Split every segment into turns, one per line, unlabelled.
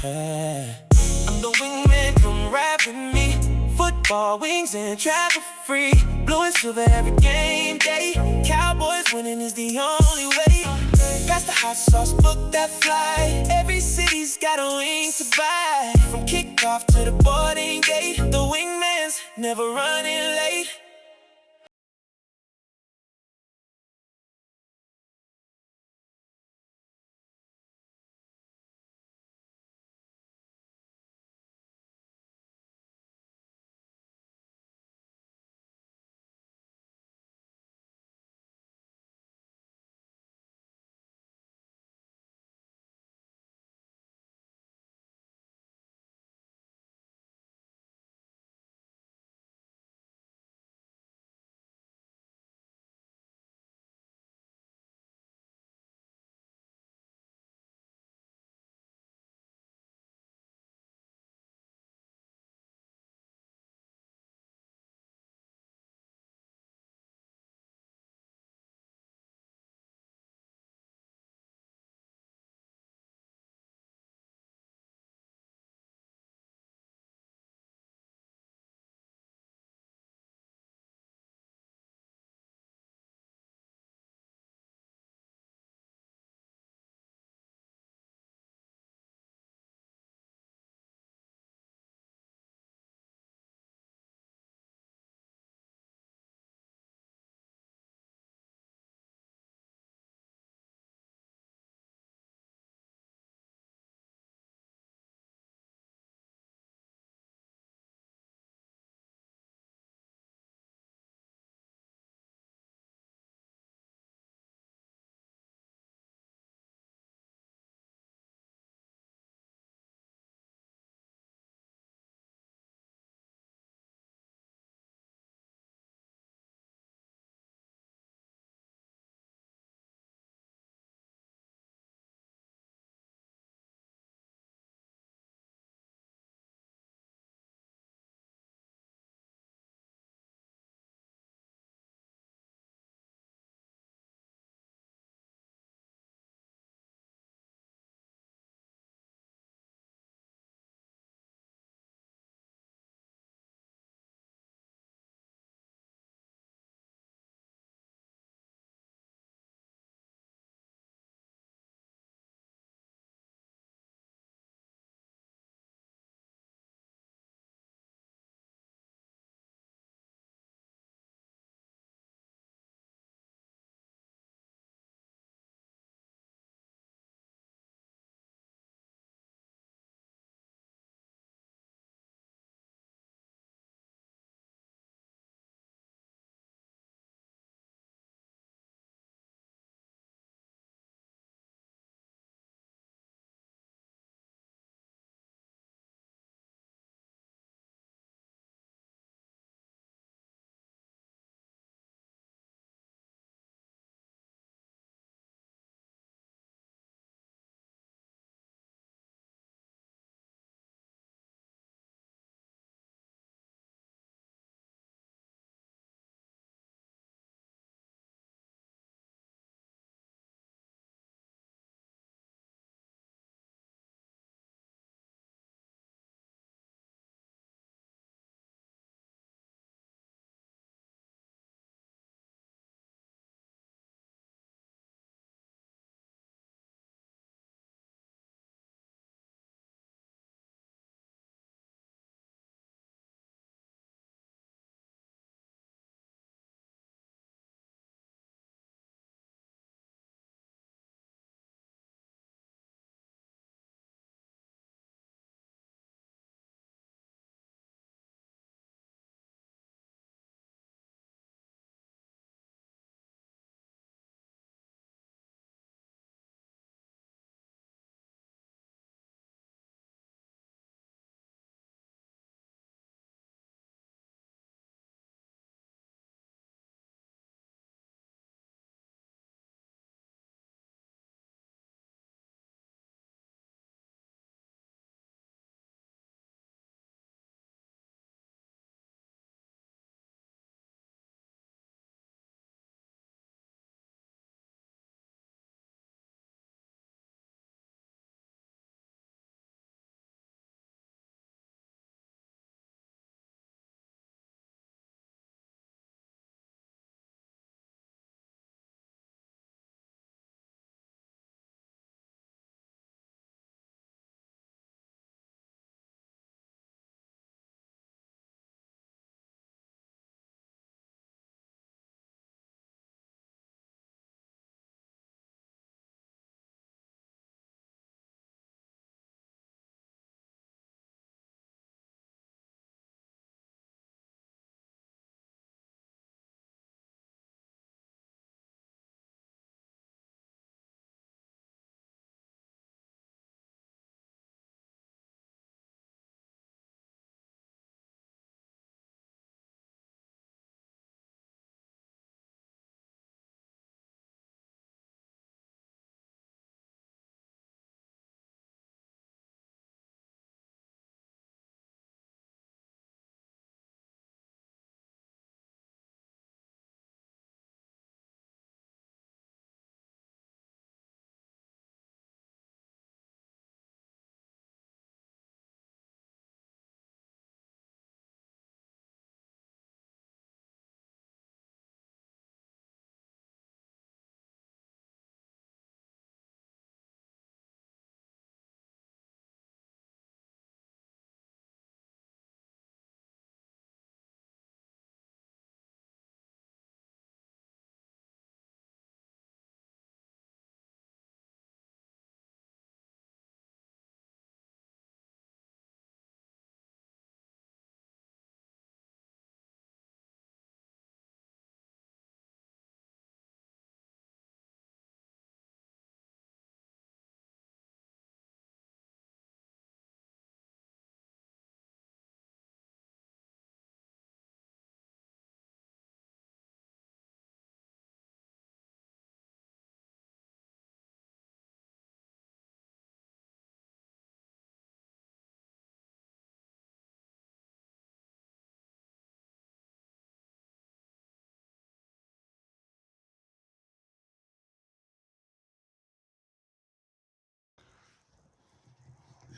I'm the wingman, come ride with me. Football, wings, and travel free. Blue and silver every game day. Cowboys winning is the only way. Pass the hot sauce, book that flight. Every city's got a wing to buy. From kickoff to the boarding gate, the wingman's never running late.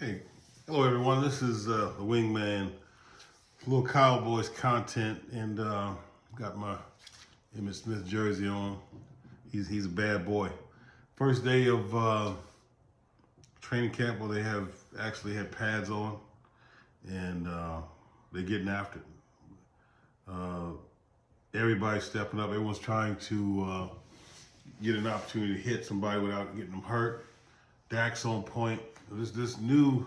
Hey, hello everyone. This is the Wingman, little Cowboys content, and got my Emmitt Smith jersey on. He's a bad boy. First day of training camp where they have actually had pads on, and they're getting after it. Everybody's stepping up. Everyone's trying to get an opportunity to hit somebody without getting them hurt. Dak's on point. This new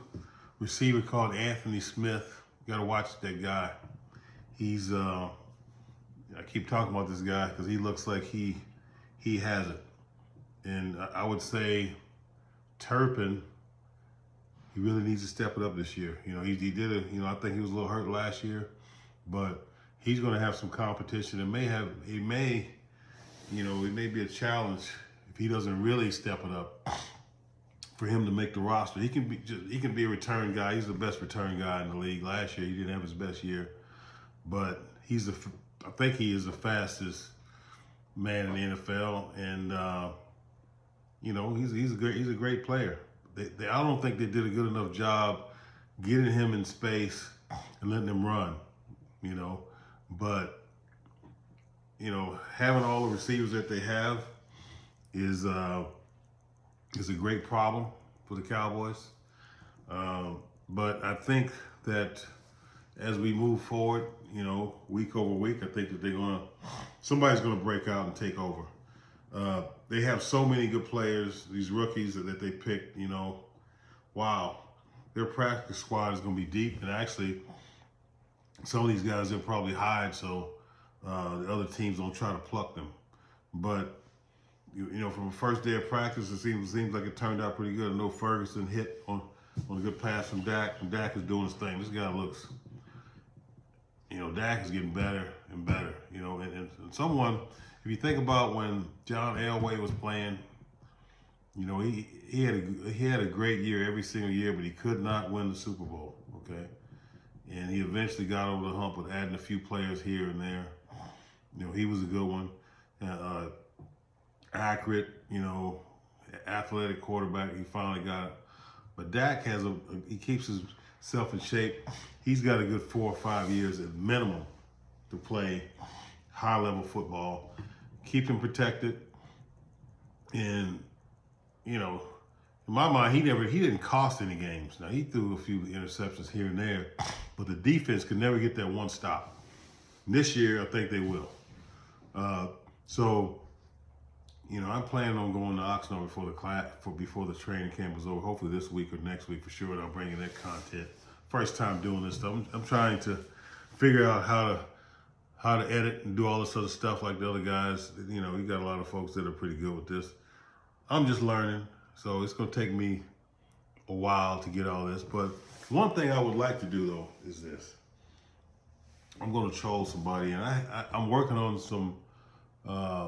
receiver called Anthony Smith. You gotta watch that guy. He's I keep talking about this guy because he looks like he has it. And I would say Turpin, he really needs to step it up this year. You know, he did it. You know, I think he was a little hurt last year, but he's going to have some competition. It may be a challenge if he doesn't really step it up for him to make the roster. He can be a return guy. He's the best return guy in the league. Last year he didn't have his best year, but I think he is the fastest man in the NFL, and he's a great player. I don't think they did a good enough job getting him in space and letting him run. But having all the receivers that they have is a great problem for the Cowboys. But I think that as we move forward, week over week, I think that somebody's gonna break out and take over. They have so many good players, these rookies that they picked. Wow, their practice squad is gonna be deep, and actually, some of these guys they'll probably hide so the other teams don't try to pluck them. But from the first day of practice, it seems like it turned out pretty good. I know Ferguson hit on a good pass from Dak, and Dak is doing his thing. This guy looks, Dak is getting better and better. And someone, if you think about when John Elway was playing, he had a great year every single year, but he could not win the Super Bowl. Okay, and he eventually got over the hump with adding a few players here and there. He was a good one. Accurate, athletic quarterback. He finally got it. But Dak he keeps himself in shape. He's got a good 4 or 5 years at minimum to play high-level football. Keep him protected. And, in my mind, he didn't cost any games. Now, he threw a few interceptions here and there, but the defense could never get that one stop. This year, I think they will. I'm planning on going to Oxnard before the training camp is over. Hopefully this week or next week for sure. And I'll bring in that content. First time doing this stuff. I'm trying to figure out how to edit and do all this other stuff like the other guys. You got a lot of folks that are pretty good with this. I'm just learning, so it's going to take me a while to get all this. But one thing I would like to do though is this. I'm going to troll somebody, and I'm working on some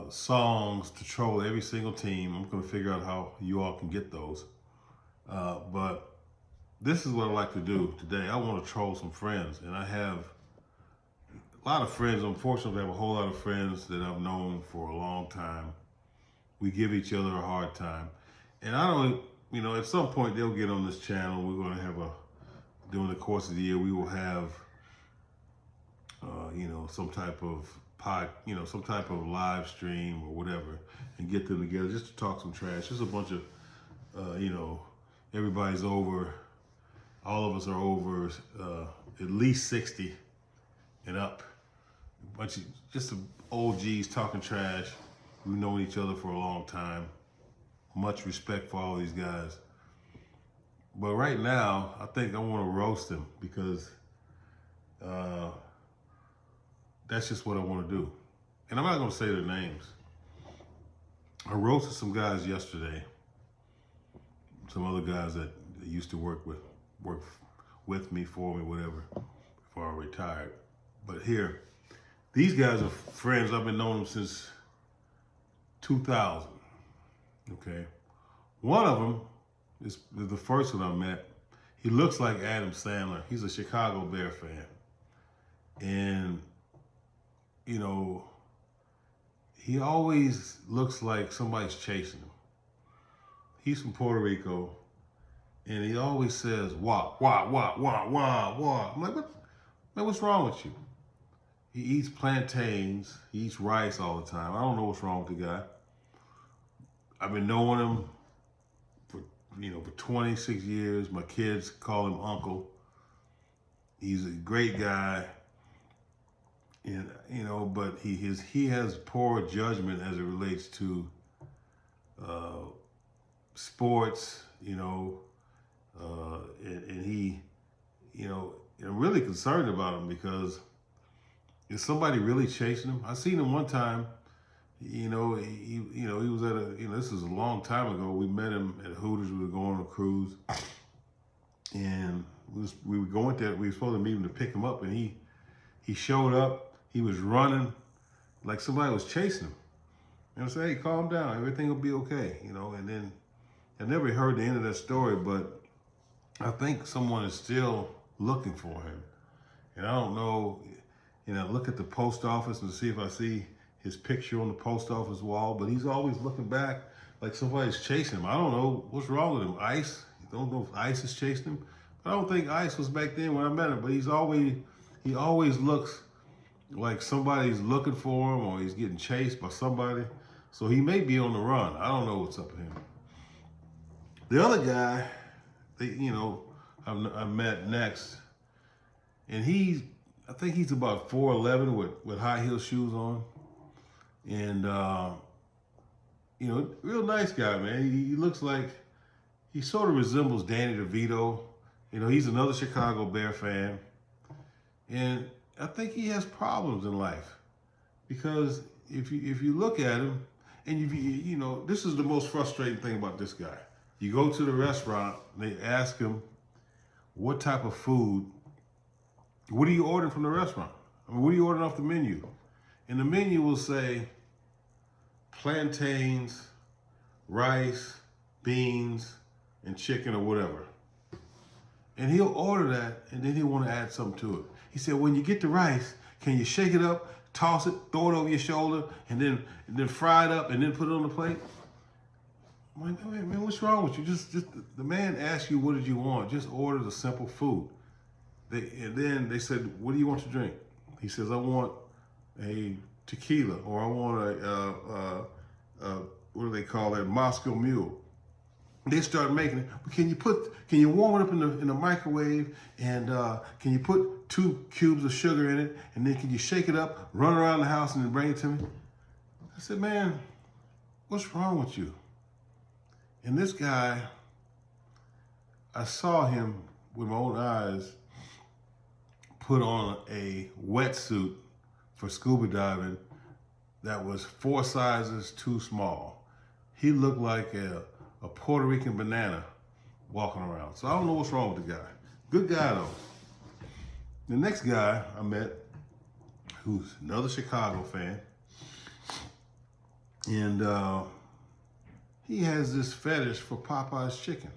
songs to troll every single team. I'm going to figure out how you all can get those. But this is what I like to do today. I want to troll some friends, and I have a lot of friends. Unfortunately, I have a whole lot of friends that I've known for a long time. We give each other a hard time, and I don't. At some point they'll get on this channel. We're going to have during the course of the year, we will have some type of some type of live stream or whatever, and get them together just to talk some trash. Just a bunch of, everybody's over, all of us are over at least 60 and up. A bunch of just some OGs talking trash. We've known each other for a long time. Much respect for all these guys. But right now, I think I want to roast them because that's just what I want to do. And I'm not going to say their names. I roasted some guys yesterday. Some other guys that used to work with me, for me, whatever, before I retired. But here, these guys are friends. I've been knowing them since 2000. Okay. One of them is the first one I met. He looks like Adam Sandler. He's a Chicago Bear fan. And he always looks like somebody's chasing him. He's from Puerto Rico, and he always says, wah, wah, wah, wah, wah, wah. I'm like, what? Man, what's wrong with you? He eats plantains, he eats rice all the time. I don't know what's wrong with the guy. I've been knowing him for 26 years. My kids call him Uncle. He's a great guy. And but he has poor judgment as it relates to sports, and he, I'm really concerned about him because is somebody really chasing him? I seen him one time. He was at this is a long time ago. We met him at Hooters. We were going on a cruise, and we were going there. We were supposed to meet him to pick him up, and he showed up. He was running like somebody was chasing him. And I said, hey, calm down. Everything will be okay, And then I never heard the end of that story, but I think someone is still looking for him. And I don't know, look at the post office and see if I see his picture on the post office wall, but he's always looking back like somebody's chasing him. I don't know what's wrong with him. ICE? I don't know if ICE is chasing him. But I don't think ICE was back then when I met him, but he always looks like somebody's looking for him or he's getting chased by somebody. So he may be on the run. I don't know what's up with him. The other guy, I met next, and I think he's about 4'11" with high heel shoes on. And, real nice guy, man. He looks like, he sort of resembles Danny DeVito. He's another Chicago Bear fan. And I think he has problems in life because if you look at him, and this is the most frustrating thing about this guy. You go to the restaurant, and they ask him, what type of food, what are you ordering from the restaurant? What are you ordering off the menu? And the menu will say plantains, rice, beans, and chicken or whatever. And he'll order that, and then he'll want to add something to it. He said, when you get the rice, can you shake it up, toss it, throw it over your shoulder, and then fry it up, and then put it on the plate? I'm like, man, what's wrong with you? Just the man asked you, what did you want? Just order the simple food. And then they said, what do you want to drink? He says, I want a tequila, or I want what do they call that? Moscow Mule. They start making it. But can you warm it up in the microwave, and can you put 2 cubes of sugar in it, and then can you shake it up, run around the house, and then bring it to me? I said, man, what's wrong with you? And this guy, I saw him with my own eyes put on a wetsuit for scuba diving that was 4 sizes too small. He looked like a Puerto Rican banana walking around. So I don't know what's wrong with the guy. Good guy though. The next guy I met, who's another Chicago fan, and he has this fetish for Popeye's chicken.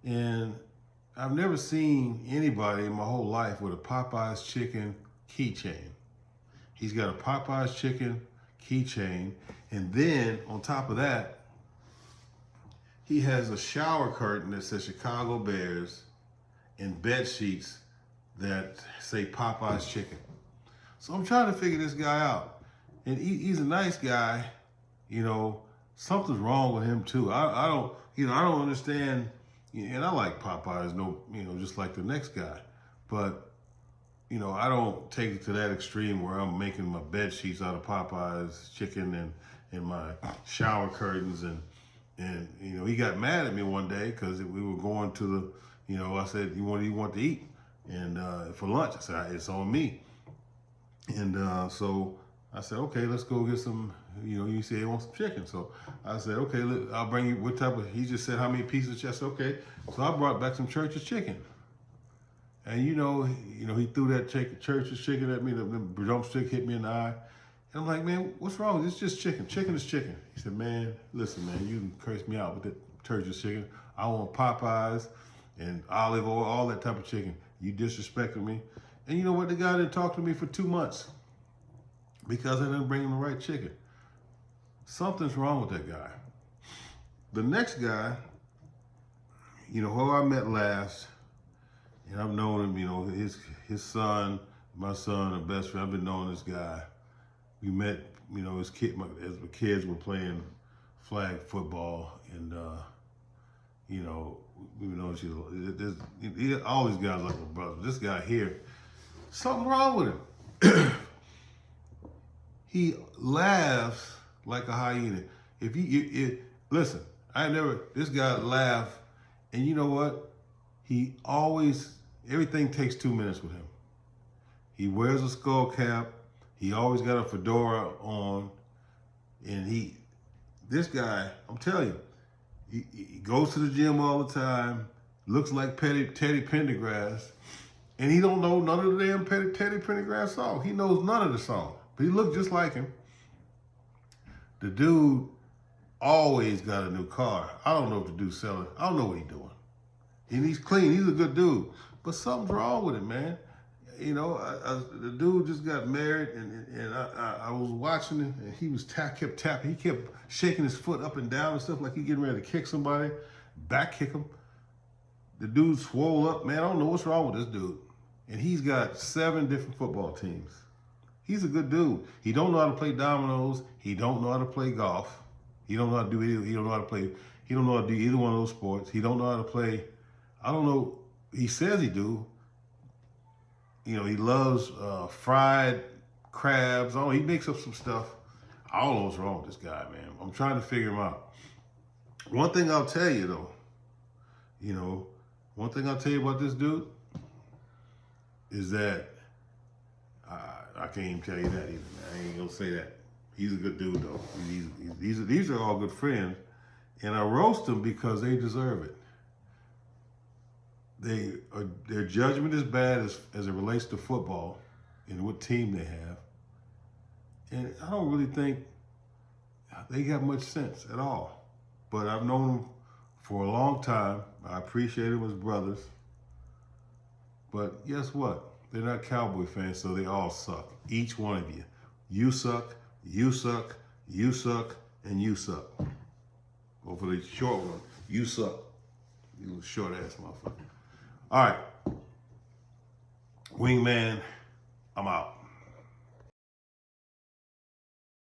And I've never seen anybody in my whole life with a Popeye's chicken keychain. He's got a Popeye's chicken keychain, and then on top of that, he has a shower curtain that says Chicago Bears and bed sheets that say Popeye's chicken. So I'm trying to figure this guy out. And he's a nice guy, something's wrong with him too. I don't understand, and I like Popeyes, just like the next guy. But, I don't take it to that extreme where I'm making my bed sheets out of Popeye's chicken and my shower curtains and he got mad at me one day because we were going to the, I said, what do you want to eat? And for lunch, I said, it's on me. And so I said, okay, let's go get some, you said you want some chicken. So I said, okay, I'll bring you, what type of, he just said, how many pieces? I said, okay. So I brought back some Church's chicken. And he threw that Church's chicken at me, the drumstick hit me in the eye. And I'm like, man, what's wrong? It's just chicken. Chicken is chicken. He said, man, listen, man, you can curse me out with that Church's chicken. I want Popeyes and olive oil, all that type of chicken. You disrespected me. And you know what? The guy didn't talk to me for 2 months because I didn't bring him the right chicken. Something's wrong with that guy. The next guy, who I met last, and I've known him, his son, my son, are best friend. I've been knowing this guy. We met, as the kids were playing flag football, and we know all these guys like my brother. This guy here, something wrong with him. He laughs like a hyena. Listen, this guy laugh, and you know what? Everything takes 2 minutes with him. He wears a skull cap. He always got a fedora on. And this guy, I'm telling you, he goes to the gym all the time, looks like Teddy Pendergrass, and he don't know none of the damn Teddy Pendergrass songs. He knows none of the songs, but he looks just like him. The dude always got a new car. I don't know if the dude's selling. I don't know what he's doing. And he's clean. He's a good dude. But something's wrong with him, man. The dude just got married, and I was watching him, and he kept tapping. He kept shaking his foot up and down and stuff like he getting ready to kick somebody, back kick him. The dude swole up, man. I don't know what's wrong with this dude. And he's got 7 different football teams. He's a good dude. He don't know how to play dominoes. He don't know how to play golf. He don't know how to do either. He don't know how to play. He don't know how to do either one of those sports. He don't know how to play. I don't know. He says he do. He loves fried crabs. Oh, he makes up some stuff. I don't know what's wrong with this guy, man. I'm trying to figure him out. One thing I'll tell you, though, one thing I'll tell you about this dude is that I can't even tell you that either, man. I ain't gonna say that. He's a good dude, though. These are all good friends, and I roast them because they deserve it. Their judgment is bad as it relates to football and what team they have. And I don't really think they got much sense at all. But I've known them for a long time. I appreciate them as brothers. But guess what? They're not Cowboy fans, so they all suck. Each one of you. You suck, you suck, you suck, and you suck. Or for the short one, you suck. You little short ass motherfucker. All right. Wingman, I'm out.